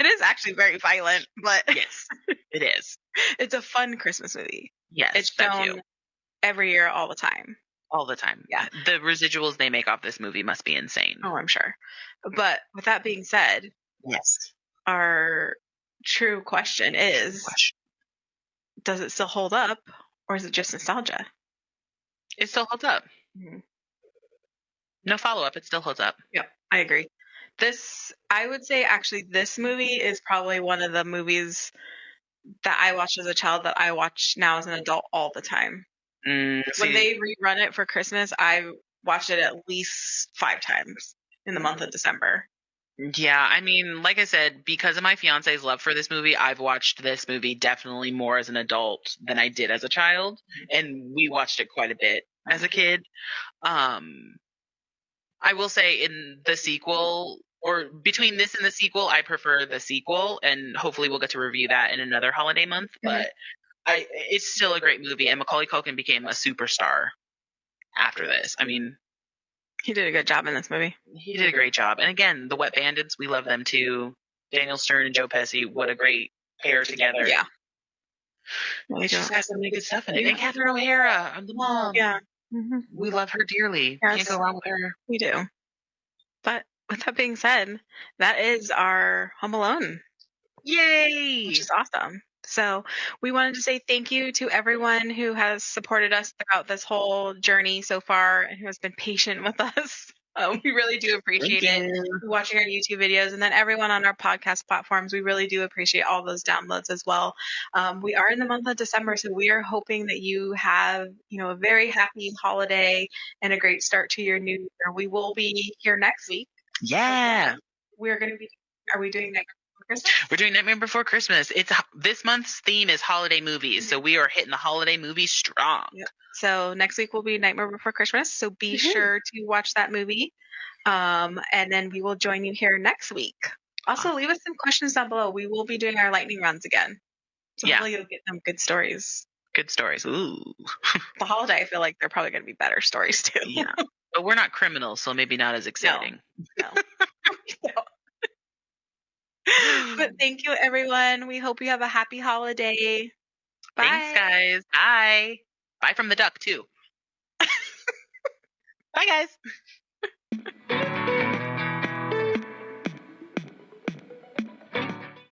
S1: is actually very violent, but
S2: yes, it is.
S1: It's a fun Christmas movie.
S2: Yes,
S1: it's shown every year, all the time.
S2: All the time.
S1: Yeah.
S2: The residuals they make off this movie must be insane.
S1: Oh, I'm sure. But with that being said,
S2: yes,
S1: our true question is, does it still hold up, or is it just nostalgia?
S2: It still holds up. No follow-up. It still holds up.
S1: Yep, I agree. I would say actually this movie is probably one of the movies that I watched as a child that I watch now as an adult all the time. When they rerun it for Christmas, I watched it at least 5 times in the month of December.
S2: Yeah, I mean, like I said, because of my fiance's love for this movie, I've watched this movie definitely more as an adult than I did as a child, and we watched it quite a bit as a kid. I will say in the sequel, or between this and the sequel, I prefer the sequel, and hopefully we'll get to review that in another holiday month, but it's still a great movie, and Macaulay Culkin became a superstar after this. I mean,
S1: he did a good job in this movie.
S2: He did a great job. And again, the Wet Bandits, we love them too. Daniel Stern and Joe Pesci, what a great pair together.
S1: Yeah.
S2: It just has so many good stuff in it. And Catherine O'Hara, I'm the mom.
S1: Yeah.
S2: We love her dearly. Yes. Can't go wrong with her.
S1: We do. But with that being said, that is our Home Alone.
S2: Yay!
S1: Which is awesome. So we wanted to say thank you to everyone who has supported us throughout this whole journey so far and who has been patient with us. We really do appreciate it. Watching our YouTube videos, and then everyone on our podcast platforms. We really do appreciate all those downloads as well. We are in the month of December, so we are hoping that you have, a very happy holiday and a great start to your new year. We will be here next week.
S2: Yeah.
S1: We're going to be, are we doing Nightmare Before Christmas?
S2: We're doing Nightmare Before Christmas. This month's theme is holiday movies, so we are hitting the holiday movies strong.
S1: Yep. So next week will be Nightmare Before Christmas, so be sure to watch that movie. And then we will join you here next week. Also, leave us some questions down below. We will be doing our lightning rounds again. So hopefully you'll get some good stories.
S2: Good stories. Ooh.
S1: The holiday, I feel like they're probably going to be better stories too.
S2: Yeah. But we're not criminals, so maybe not as exciting.
S1: No. But thank you, everyone. We hope you have a happy holiday. Bye.
S2: Thanks, guys. Bye. Bye from the duck, too. Bye, guys.